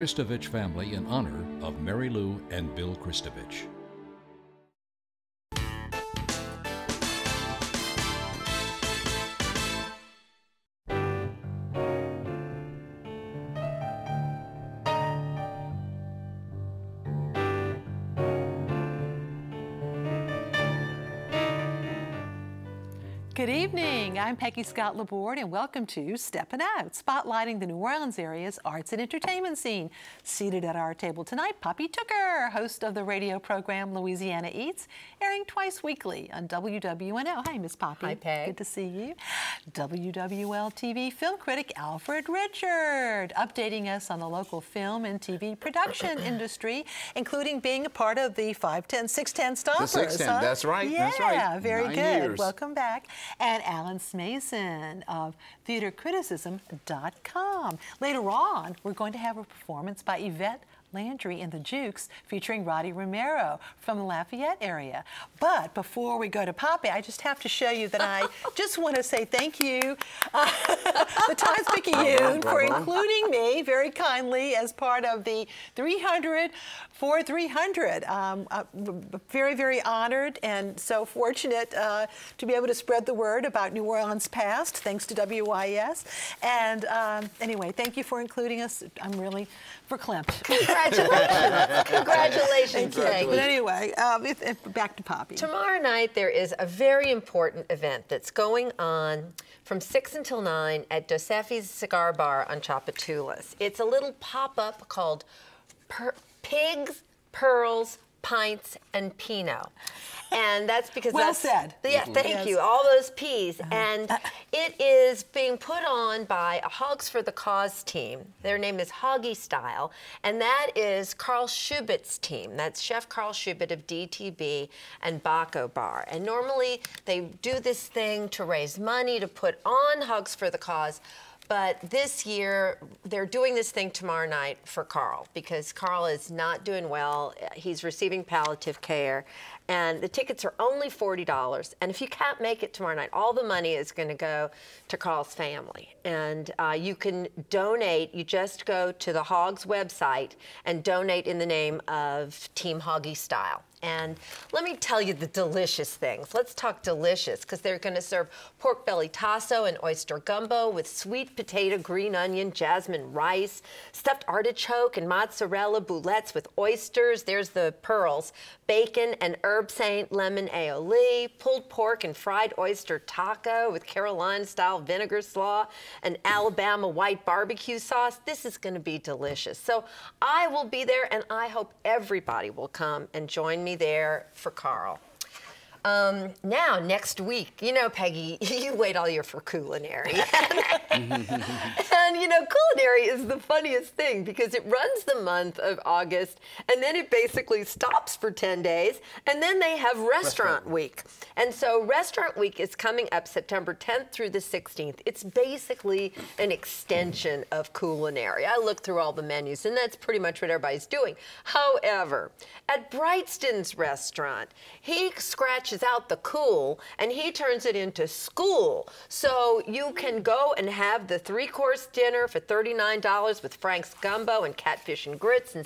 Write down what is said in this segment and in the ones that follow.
Kristovich family in honor of Mary Lou and Bill Kristovich. Good evening, I'm Peggy Scott LaBorde and welcome to Steppin Out, spotlighting the New Orleans area's arts and entertainment scene. Seated at our table tonight, Poppy Tooker, host of the radio program Louisiana Eats, airing twice weekly on WWNO. Hi, Miss Poppy. Hi, Peg. Good to see you. WWL TV film critic Alfred Richard, updating us on the local film and TV production industry, including being a part of the 510, 610 Stompers. The 610, huh? that's right, yeah, that's right. Very 9 good. years. Welcome back. And Alan Smason of theatercriticism.com. Later on, we're going to have a performance by Yvette Landry and the Jukes featuring Roddy Romero from the Lafayette area. But before we go to Poppy, I just have to show you that I just want to say thank you, the Times-Picayune, for including me very kindly as part of the 300 for 300. Very, very honored and so fortunate to be able to spread the word about New Orleans past, thanks to WIS. And anyway, thank you for including us. I'm really verklempt. Congratulations. Congratulations, Peggy. But anyway, back to Poppy. Tomorrow night there is a very important event that's going on from 6 until 9 at Doseffi's Cigar Bar on Tchoupitoulas. It's a little pop-up called Pigs, Pearls, Pints, and Pinot. And that's because well that's... said. Yeah, thank you. All those P's. And it is being put on by a Hogs for the Cause team. Their name is Hoggy Style. And that is Carl Schubit's team. That's Chef Carl Schubit of DTB and Baco Bar. And normally they do this thing to raise money to put on Hogs for the Cause. But this year, they're doing this thing tomorrow night for Carl because Carl is not doing well. He's receiving palliative care. And the tickets are only $40. And if you can't make it tomorrow night, all the money is going to go to Carl's family. And you can donate. You just go to the Hogs website and donate in the name of Team Hoggy Style. And let me tell you the delicious things. Let's talk delicious, because they're going to serve pork belly tasso and oyster gumbo with sweet potato, green onion, jasmine rice, stuffed artichoke and mozzarella boulettes with oysters. There's the pearls, bacon and herb saint lemon aioli, pulled pork and fried oyster taco with Carolina-style vinegar slaw and Alabama white barbecue sauce. This is going to be delicious. So I will be there, and I hope everybody will come and join me there for Carl. Now, next week, you know, Peggy, you wait all year for culinary. And, you know, culinary is the funniest thing because it runs the month of August, and then it basically stops for 10 days, and then they have Restaurant Week. And so Restaurant Week is coming up September 10th through the 16th. It's basically an extension of culinary. I looked through all the menus, and that's pretty much what everybody's doing. However, at Brightston's restaurant, he scratches out the cool and he turns it into school. So you can go and have the 3-course dinner for $39 with Frank's gumbo and catfish and grits and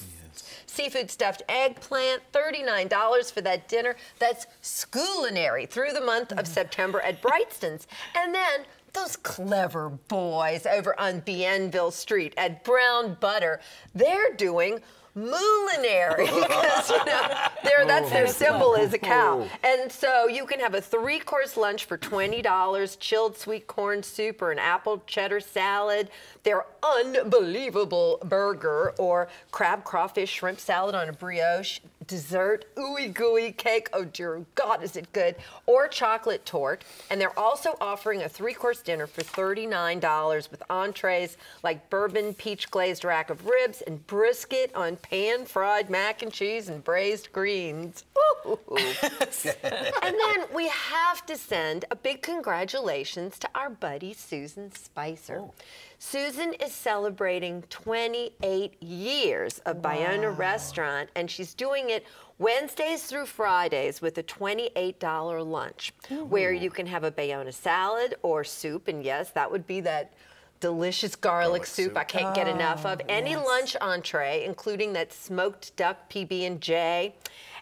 seafood stuffed eggplant, $39 for that dinner. That's schoolinary through the month of September at Brightston's. And then those clever boys over on Bienville Street at Brown Butter, they're doing Moulinary, because you know that's their symbol is a cow. And so you can have a 3-course lunch for $20, chilled sweet corn soup or an apple cheddar salad, their unbelievable burger or crab crawfish shrimp salad on a brioche, dessert, ooey gooey cake, oh dear God, is it good, or chocolate torte. And they're also offering a 3-course dinner for $39 with entrees like bourbon peach glazed rack of ribs and brisket on pan-fried mac and cheese and braised greens. And then we have to send a big congratulations to our buddy Susan Spicer. Susan is celebrating 28 years of Bayona Restaurant, and she's doing it Wednesdays through Fridays with a $28 lunch, where you can have a Bayona salad or soup, and yes, that would be that delicious garlic soup I can't get enough of. Any yes. lunch entree, including that smoked duck PB&J,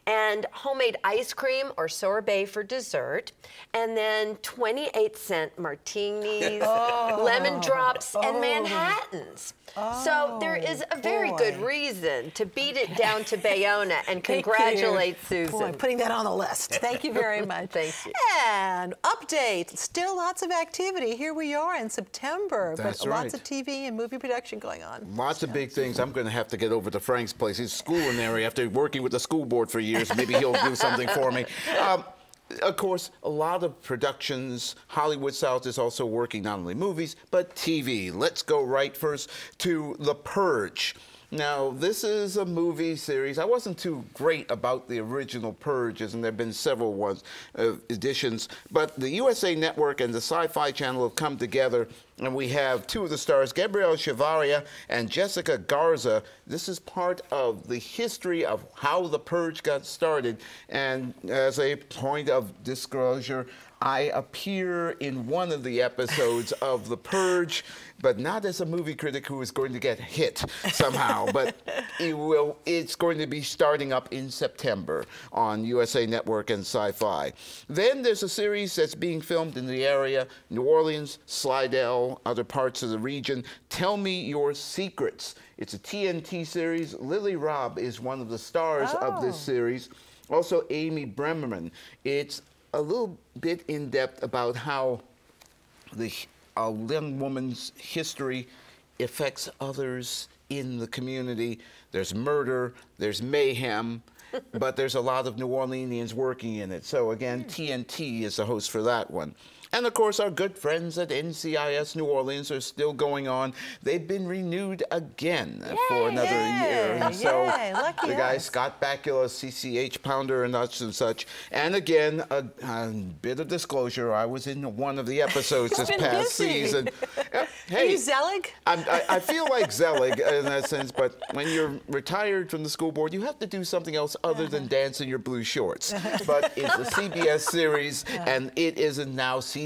and homemade ice cream or sorbet for dessert, and then 28-cent martinis, lemon drops, and Manhattans. So there is a very good reason to beat it down to Bayona and congratulate Susan. Boy, putting that on the list. Thank you very much. Thank you. And update, still lots of activity. Here we are in September, That's but right. lots of TV and movie production going on. Lots of big things. I'm going to have to get over to Frank's place. He's schoolinary after working with the school board for years. Maybe he'll do something for me. Of course, a lot of productions. Hollywood South is also working not only movies, but TV. Let's go right first to The Purge. Now, this is a movie series. I wasn't too great about the original Purges, and there have been several editions, but the USA Network and the Sci-Fi Channel have come together, and we have two of the stars, Gabrielle Chavarria and Jessica Garza. This is part of the history of how The Purge got started, and as a point of disclosure, I appear in one of the episodes of The Purge, but not as a movie critic who is going to get hit somehow. But it's going to be starting up in September on USA Network and Sci-Fi. Then there's a series that's being filmed in the area, New Orleans, Slidell, other parts of the region. Tell Me Your Secrets. It's a TNT series. Lily Robb is one of the stars of this series. Also, Amy Bremerman. It's a little bit in depth about how a young woman's history affects others in the community. There's murder, there's mayhem, but there's a lot of New Orleanians working in it. So again, TNT is the host for that one. And of course, our good friends at NCIS New Orleans are still going on. They've been renewed again for another year. And so the guy, Scott Bakula, CCH Pounder, and such. And again, a bit of disclosure, I was in one of the episodes this past season. Hey, are you Zelig? I feel like Zelig in that sense, but when you're retired from the school board, you have to do something else other than dance in your blue shorts. But it's a CBS series, and it is now season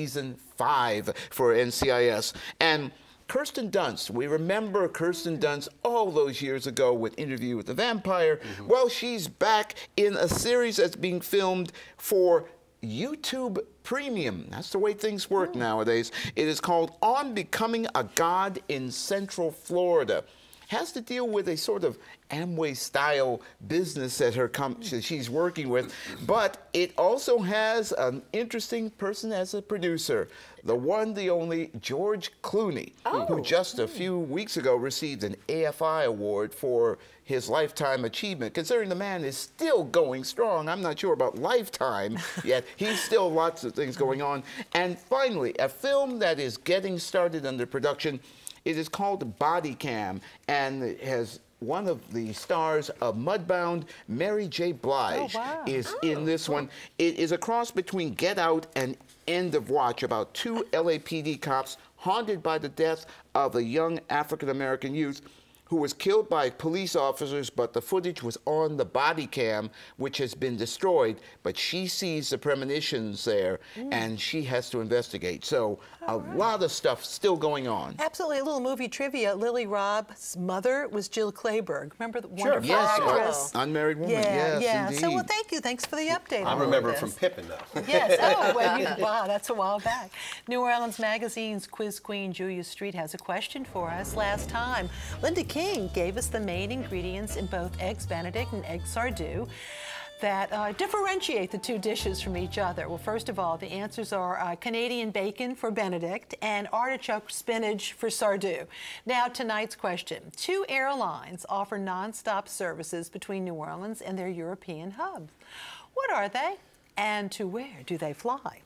5 for NCIS. And Kirsten Dunst, we remember Kirsten Dunst all those years ago with Interview with the Vampire. Well, she's back in a series that's being filmed for YouTube Premium. That's the way things work nowadays. It is called On Becoming a God in Central Florida. Has to deal with a sort of Amway-style business that she's working with, but it also has an interesting person as a producer, the one, the only George Clooney, who just a few weeks ago received an AFI award for his lifetime achievement. Considering the man is still going strong, I'm not sure about lifetime yet. He's still lots of things going on. And finally, a film that is getting started under production. It is called Body Cam, and it has one of the stars of Mudbound, Mary J. Blige, is in this one. It is a cross between Get Out and End of Watch, about 2 LAPD cops haunted by the death of a young African-American youth who was killed by police officers, but the footage was on the body cam, which has been destroyed, but she sees the premonitions there, and she has to investigate. So a lot of stuff still going on. Absolutely. A little movie trivia. Lily Robb's mother was Jill Clayburgh. Remember the wonderful actress? Unmarried woman, yes, indeed. So, well, thank you. Thanks for the update. I remember it from Pippin, though. Yes. Oh, well, wow, that's a while back. New Orleans Magazine's quiz queen, Julia Street, has a question for us. Last time, Linda King gave us the main ingredients in both Eggs Benedict and Eggs Sardou that differentiate the two dishes from each other. Well, first of all, the answers are Canadian bacon for Benedict and artichoke spinach for Sardou. Now, tonight's question. 2 airlines offer nonstop services between New Orleans and their European hubs. What are they, and to where do they fly?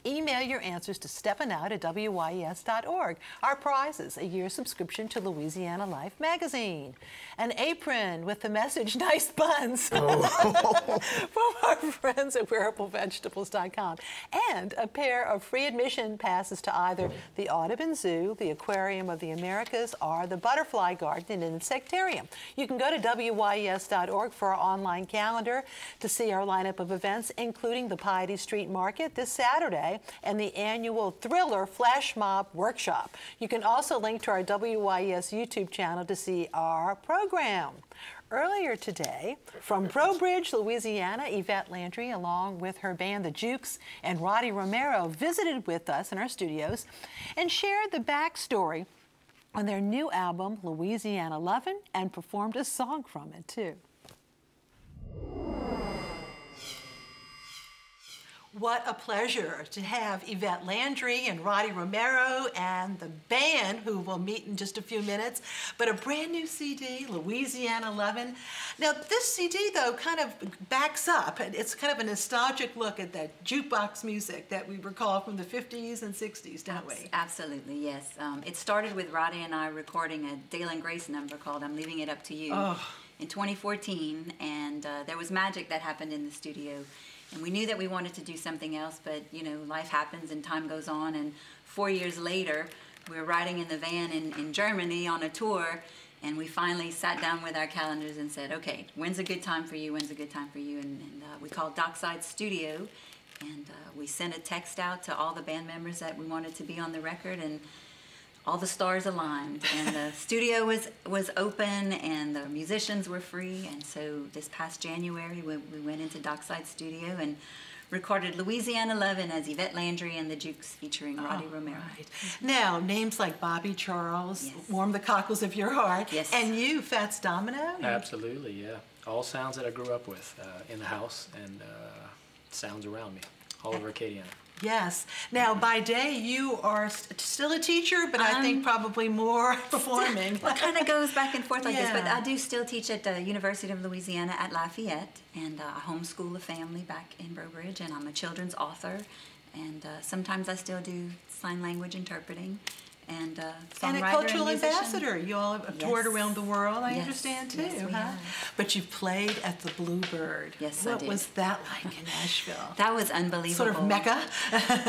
Email your answers to steppinout@wyes.org. Our prizes: a year subscription to Louisiana Life magazine, an apron with the message "Nice buns" from our friends at wearablevegetables.com, and a pair of free admission passes to either the Audubon Zoo, the Aquarium of the Americas, or the Butterfly Garden and Insectarium. You can go to wyes.org for our online calendar to see our lineup of events, including the Piety Street Market this Saturday and the annual Thriller Flash Mob Workshop. You can also link to our WYES YouTube channel to see our program. Earlier today, from Breaux Bridge, Louisiana, Yvette Landry, along with her band, the Jukes, and Roddy Romero, visited with us in our studios and shared the backstory on their new album, Louisiana Lovin', and performed a song from it, too. What a pleasure to have Yvette Landry and Roddy Romero and the band, who we'll meet in just a few minutes, but a brand new CD, Louisiana Lovin'. Now, this CD, though, kind of backs up. It's kind of a nostalgic look at that jukebox music that we recall from the 50s and 60s, don't we? Absolutely, yes. It started with Roddy and I recording a Dale and Grace number called I'm Leaving It Up to You in 2014, and there was magic that happened in the studio. And we knew that we wanted to do something else, but, you know, life happens and time goes on. And 4 years later, we were riding in the van in Germany on a tour, and we finally sat down with our calendars and said, okay, when's a good time for you? When's a good time for you? And we called Dockside Studio, and we sent a text out to all the band members that we wanted to be on the record, and all the stars aligned, and the studio was open, and the musicians were free. And so this past January, we went into Dockside Studio and recorded Louisiana Lovin' as Yvette Landry and the Jukes, featuring Roddy Romero. Right. Now, names like Bobby Charles, warm the cockles of your heart, and you, Fats Domino. Absolutely, yeah. All sounds that I grew up with in the house, and sounds around me, all over Acadiana. Yes. Now, by day, you are still a teacher, but I think probably more performing. Well, it kind of goes back and forth like this, but I do still teach at the University of Louisiana at Lafayette, and I homeschool a family back in Breaux Bridge, and I'm a children's author, and sometimes I still do sign language interpreting. And a cultural ambassador. You all have toured around the world, I understand, too, yes, we have. But you played at the Bluebird. Yes, I did. What was that like in Nashville? That was unbelievable. Sort of Mecca?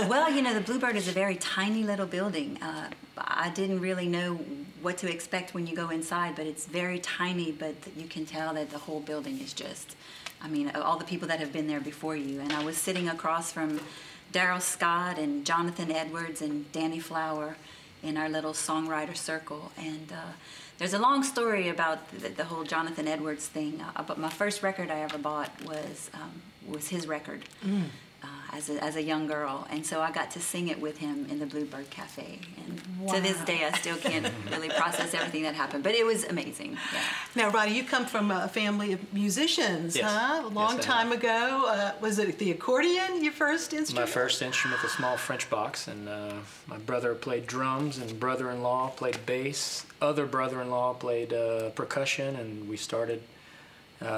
Well, you know, the Bluebird is a very tiny little building. I didn't really know what to expect when you go inside, but it's very tiny, but you can tell that the whole building is just, I mean, all the people that have been there before you. And I was sitting across from Daryl Scott and Jonathan Edwards and Danny Flower in our little songwriter circle, and there's a long story about the whole Jonathan Edwards thing. But my first record I ever bought was his record as a young girl, and so I got to sing it with him in the Bluebird Cafe. And to this day, I still can't really process everything that happened, but it was amazing. Yeah. Now, Roddy, you come from a family of musicians, huh? A long time ago. Was it the accordion, your first instrument? My first instrument, the small French box, and my brother played drums, and brother-in-law played bass. Other brother-in-law played percussion, and we started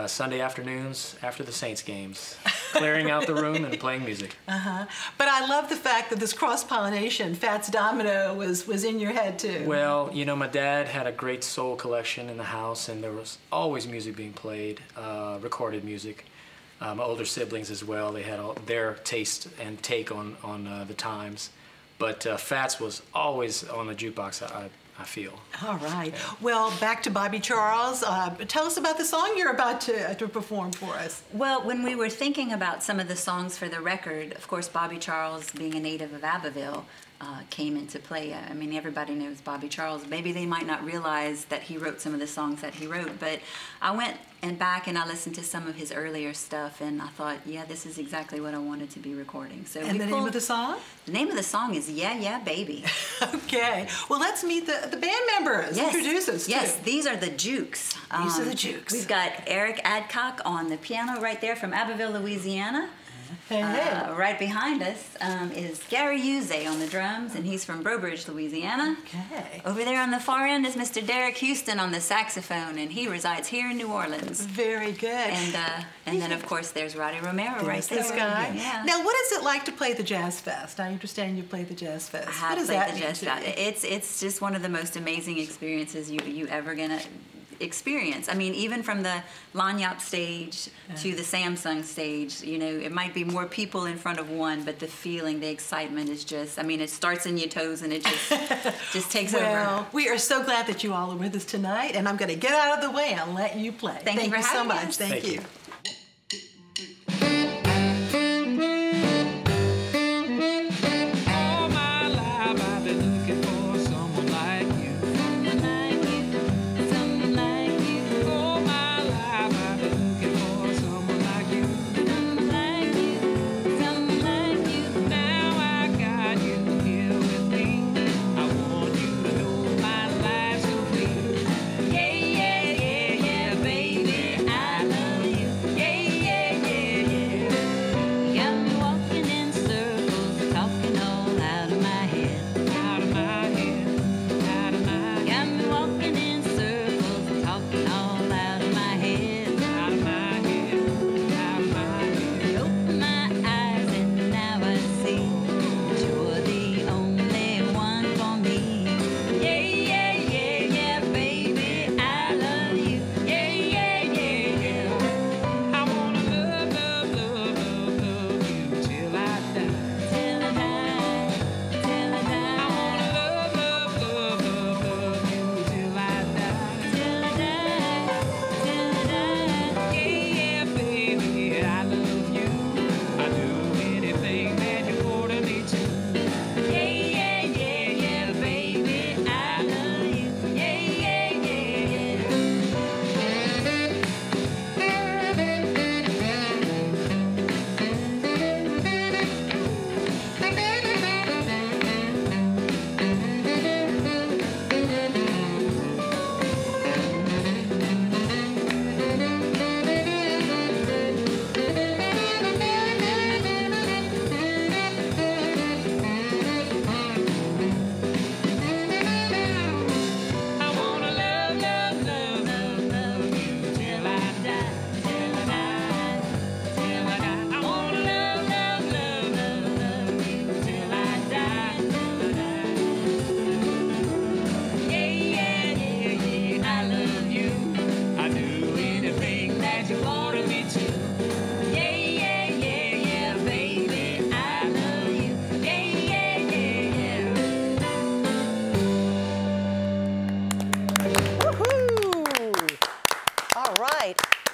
Sunday afternoons after the Saints games, clearing out the room and playing music. But I love the fact that this cross-pollination, Fats Domino, was in your head too. Well, you know, my dad had a great soul collection in the house, and there was always music being played, recorded music. My older siblings as well, they had all their taste and take on the times. But Fats was always on the jukebox, I feel. All right. Well, back to Bobby Charles. Tell us about the song you're about to perform for us. Well, when we were thinking about some of the songs for the record, of course, Bobby Charles, being a native of Abbeville, came into play. I mean, everybody knows Bobby Charles. Maybe they might not realize that he wrote some of the songs that he wrote, but I went back and I listened to some of his earlier stuff, and I thought, yeah, this is exactly what I wanted to be recording. So and the name of the song? The name of the song is Yeah, Yeah, Baby. Okay. Well, let's meet the band members. Yes. Introduce us, too. Yes, these are the Jukes. These are the Jukes. We've got Eric Adcock on the piano right there from Abbeville, Louisiana. Hey. Right behind us is Gary Uze on the drums, and he's from Breaux Bridge, Louisiana. Okay. Over there on the far end is Mr. Derek Houston on the saxophone, and he resides here in New Orleans. Very good. And then, of course, there's Roddy Romero right there. This guy. Yeah. Now, what is it like to play the Jazz Fest? I understand you play the Jazz Fest. I have played the Jazz Fest. It's just one of the most amazing experiences you ever gonna experience. I mean, even from the Lanyap stage to the Samsung stage, you know, it might be more people in front of one, but the feeling, the excitement is just, I mean, it starts in your toes and it just takes over. Well, we are so glad that you all are with us tonight, and I'm going to get out of the way and let you play. Thank you so much. us. Thank you.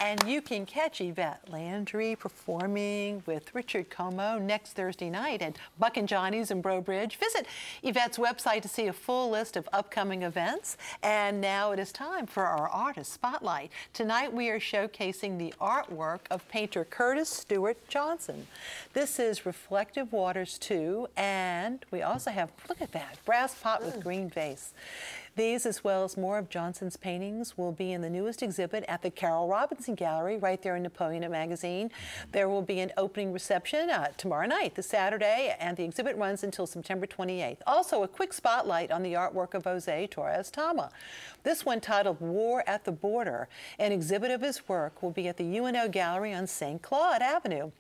And you can catch Yvette Landry performing with Richard Como next Thursday night at Buck and Johnny's in Breaux Bridge. Visit Yvette's website to see a full list of upcoming events. And now it is time for our Artist Spotlight. Tonight we are showcasing the artwork of painter Curtis Stewart Johnson. This is Reflective Waters 2, and we also have, look at that, brass pot with green vase. These, as well as more of Johnson's paintings, will be in the newest exhibit at the Carol Robinson Gallery right there in Napoleon Magazine. There will be an opening reception tomorrow night, this Saturday, and the exhibit runs until September 28th. Also, a quick spotlight on the artwork of Jose Torres Tama. This one, titled War at the Border. An exhibit of his work will be at the UNO Gallery on St. Claude Avenue,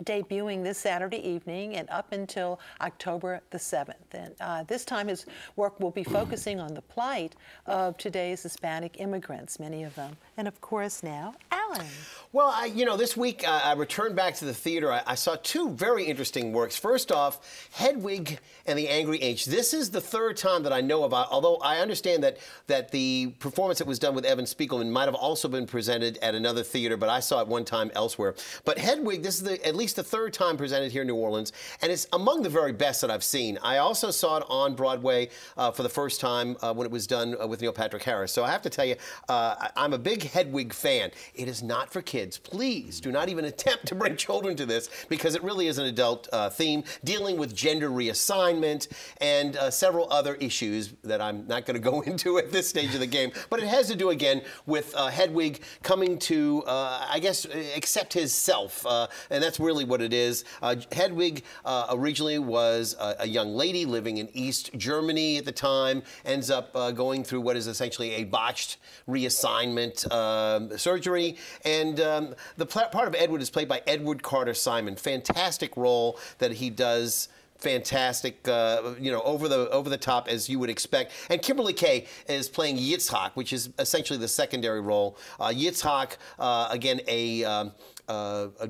debuting this Saturday evening and up until October the 7th. And this time his work will be focusing on the plight of today's Hispanic immigrants, many of them. And of course now, Alan. Well, you know, this week I returned back to the theater. I saw two very interesting works. First off, Hedwig and the Angry Inch. This is the third time that I know about, although I understand that the performance that was done with Evan Spiegelman might have also been presented at another theater, but I saw it one time elsewhere. But Hedwig, this is at least the third time presented here in New Orleans, and it's among the very best that I've seen. I also saw it on Broadway for the first time when it was done with Neil Patrick Harris. So I have to tell you, I'm a big Hedwig fan. It is not for kids. Please do not even attempt to bring children to this, because it really is an adult theme dealing with gender reassignment and several other issues that I'm not going to go into at this stage of the game. But it has to do, again, with Hedwig coming to, I guess, accept his self. And that's really what it is. Hedwig originally was a young lady living in East Germany at the time, ends up going through what is essentially a botched reassignment surgery. And the part of Edward is played by Edward Carter Simon. Fantastic role that he does. Fantastic, you know, over the top as you would expect. And Kimberly Kay is playing Yitzhak, which is essentially the secondary role. Yitzhak, again, a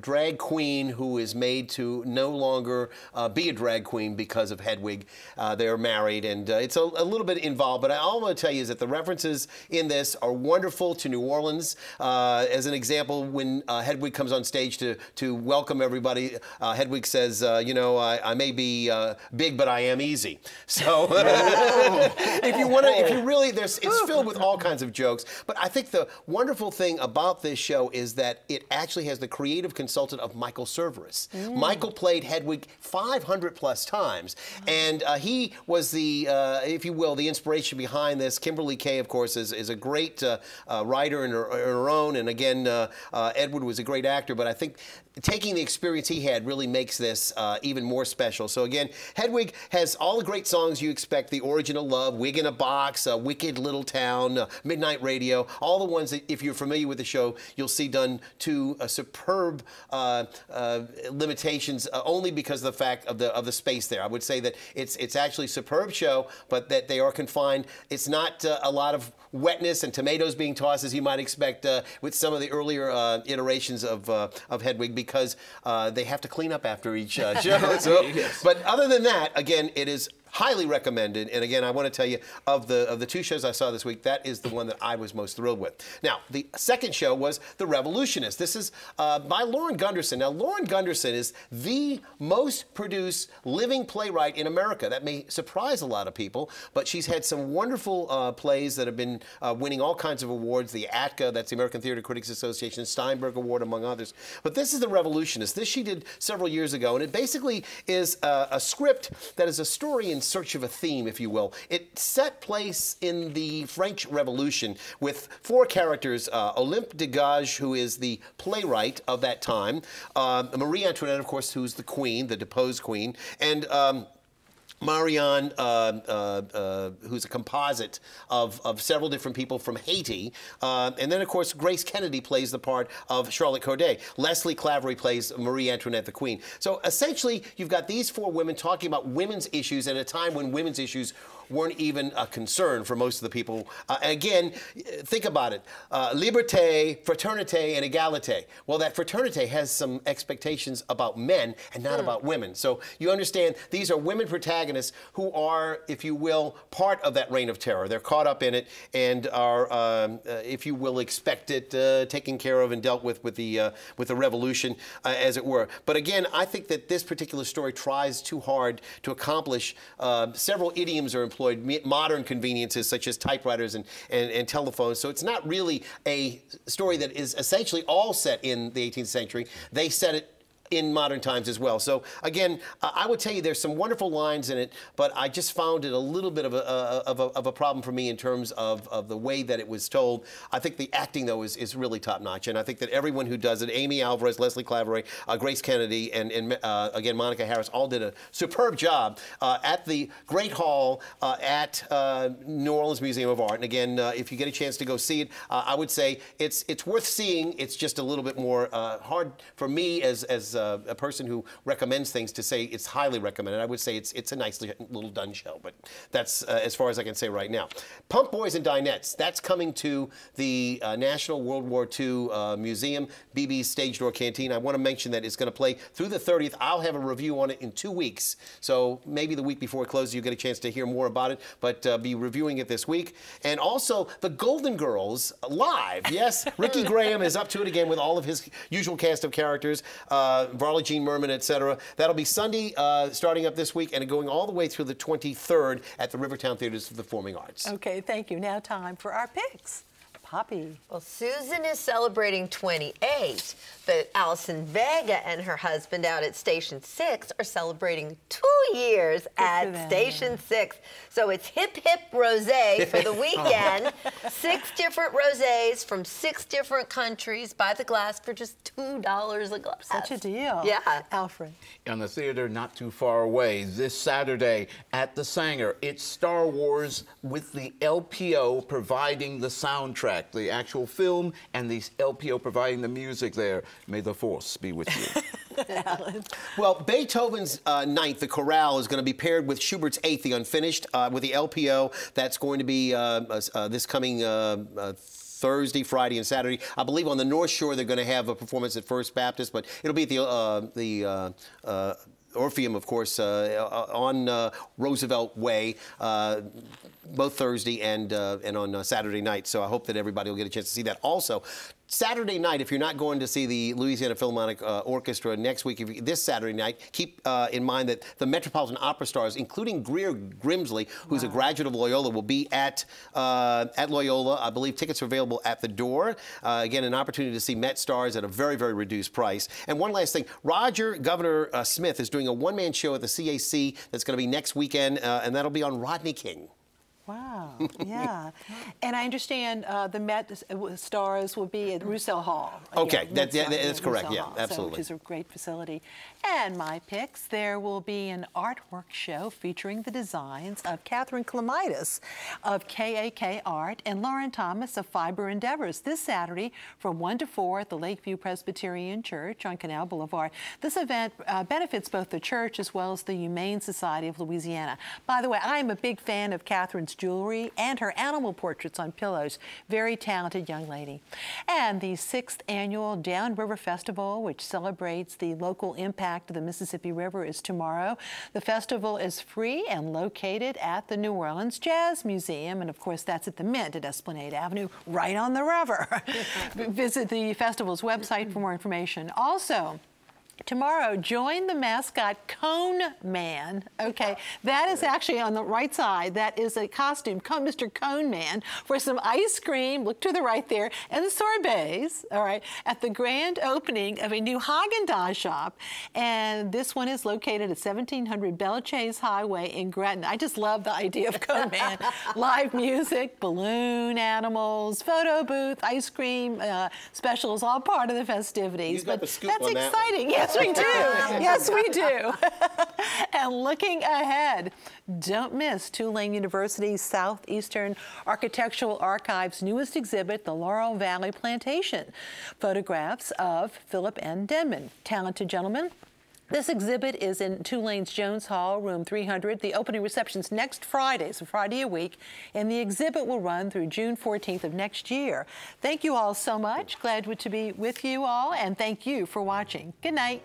drag queen who is made to no longer be a drag queen because of Hedwig. They're married, and it's a little bit involved. But all I want to tell you is that the references in this are wonderful to New Orleans. As an example, when Hedwig comes on stage to welcome everybody, Hedwig says, you know, I may be big, but I am easy. So if you want to, if you really, it's filled with all kinds of jokes. But I think the wonderful thing about this show is that it actually has the creative consultant of Michael Cerveris. Michael played Hedwig 500+ times, and he was the, if you will, the inspiration behind this. Kimberly Kay, of course, is a great writer in her own, and again, Edward was a great actor, but I think taking the experience he had really makes this even more special. So again, Hedwig has all the great songs you expect: The Origin of Love, Wig in a Box, Wicked Little Town, Midnight Radio, all the ones that, if you're familiar with the show, you'll see done to a superb limitations, only because of the fact of the space there. I would say that it's actually a superb show, but that they are confined. It's not a lot of wetness and tomatoes being tossed as you might expect with some of the earlier iterations of Hedwig, because they have to clean up after each show. So, yes. But other than that, again, it is highly recommended. And again, I want to tell you, of the two shows I saw this week, that is the one that I was most thrilled with. Now, the second show was The Revolutionist. This is by Lauren Gunderson. Now, Lauren Gunderson is the most produced living playwright in America. That may surprise a lot of people, but she's had some wonderful plays that have been winning all kinds of awards. The ATCA, that's the American Theater Critics Association, Steinberg Award, among others. But this is The Revolutionist. This she did several years ago, and it basically is a script that is a story in search of a theme, if you will. It set place in the French Revolution with four characters: Olympe de Gouges, who is the playwright of that time, Marie Antoinette, of course, who's the queen, the deposed queen, and Marianne, who's a composite of several different people from Haiti. And then, of course, Grace Kennedy plays the part of Charlotte Corday. Leslie Clavery plays Marie Antoinette, the Queen. So essentially, you've got these four women talking about women's issues at a time when women's issues weren't even a concern for most of the people. Again, think about it. Liberté, fraternité, and égalité. Well, that fraternité has some expectations about men and not about women. So you understand these are women protagonists who are, if you will, part of that reign of terror. They're caught up in it and are, if you will, expected, taken care of, and dealt with the revolution, as it were. But again, I think that this particular story tries too hard to accomplish. Several idioms are employed, modern conveniences such as typewriters and telephones. So it's not really a story that is essentially all set in the 18th century. They set it in modern times as well. So again, I would tell you there's some wonderful lines in it, but I just found it a little bit of a problem for me in terms of the way that it was told. I think the acting, though, is really top-notch, and I think that everyone who does it, Amy Alvarez, Leslie Claveray, Grace Kennedy, and again, Monica Harris, all did a superb job at the Great Hall at New Orleans Museum of Art. And again, if you get a chance to go see it, I would say it's worth seeing. It's just a little bit more hard for me as a person who recommends things to say it's highly recommended. I would say it's a nice little done show, but that's as far as I can say right now. Pump Boys and Dinettes, that's coming to the National World War II Museum, BB's Stage Door Canteen. I want to mention that it's going to play through the 30th. I'll have a review on it in 2 weeks, so maybe the week before it closes you get a chance to hear more about it, but be reviewing it this week. And also the Golden Girls live. Yes, Ricky Graham is up to it again with all of his usual cast of characters. Varla Jean Merman, etc. That'll be Sunday, starting up this week, and going all the way through the 23rd at the Rivertown Theaters of the Performing Arts. Okay, thank you. Now time for our picks. Poppy. Well, Susan is celebrating 28, but Allison Vega and her husband out at Station 6 are celebrating 2 years at Station 6. So it's hip, hip rosé for the weekend. 6 different rosés from 6 different countries by the glass for just $2 a glass. Such a deal. Yeah. Alfred. On the theater not too far away this Saturday at the Sanger, it's Star Wars with the LPO providing the soundtrack. The actual film and the LPO providing the music there. May the Force be with you. Well, Beethoven's Ninth, the chorale, is going to be paired with Schubert's Eighth, the unfinished, with the LPO. That's going to be this coming Thursday, Friday, and Saturday. I believe on the North Shore they're going to have a performance at First Baptist, but it'll be at the Orpheum, of course, on Roosevelt Way, both Thursday and on Saturday night. So I hope that everybody will get a chance to see that. Also, Saturday night, if you're not going to see the Louisiana Philharmonic Orchestra next week, this Saturday night, keep in mind that the Metropolitan Opera stars, including Greer Grimsley, who's a graduate of Loyola, will be at Loyola. I believe tickets are available at the door. Again, an opportunity to see Met stars at a very, very reduced price. And one last thing, Roger Governor Smith is doing a one-man show at the CAC that's going to be next weekend, and that'll be on Rodney King. Wow, yeah. And I understand the Met stars will be at Roussel Hall. Okay, that's correct, yeah, absolutely. So, which is a great facility. And my picks, there will be an artwork show featuring the designs of Catherine Clemitis of KAK Art and Lauren Thomas of Fiber Endeavors this Saturday from 1 to 4 at the Lakeview Presbyterian Church on Canal Boulevard. This event benefits both the church as well as the Humane Society of Louisiana. By the way, I am a big fan of Catherine's jewelry and her animal portraits on pillows. Very talented young lady. And the 6th annual Downriver Festival, which celebrates the local impact of the Mississippi River, is tomorrow. The festival is free and located at the New Orleans Jazz Museum, and of course that's at the Mint at Esplanade Avenue, right on the river. Visit the festival's website for more information. Also, tomorrow, join the mascot Cone Man. Okay, that is actually on the right side. That is a costume, Mr. Cone Man, for some ice cream. Look to the right there, and sorbets. All right, at the grand opening of a new Haagen-Dazs shop, and this one is located at 1700 Belle Chasse Highway in Gretna. I just love the idea of Cone Man. Live music, balloon animals, photo booth, ice cream specials, all part of the festivities. Got the scoop that's on that exciting. Yes, we do. Yes, we do. And looking ahead, don't miss Tulane University's Southeastern Architectural Archive's newest exhibit, the Laurel Valley Plantation. Photographs of Philip N. Denman. Talented gentleman This exhibit is in Tulane's Jones Hall, room 300. The opening reception's next Friday, so Friday a week, and the exhibit will run through June 14th of next year. Thank you all so much. Glad to be with you all, and thank you for watching. Good night.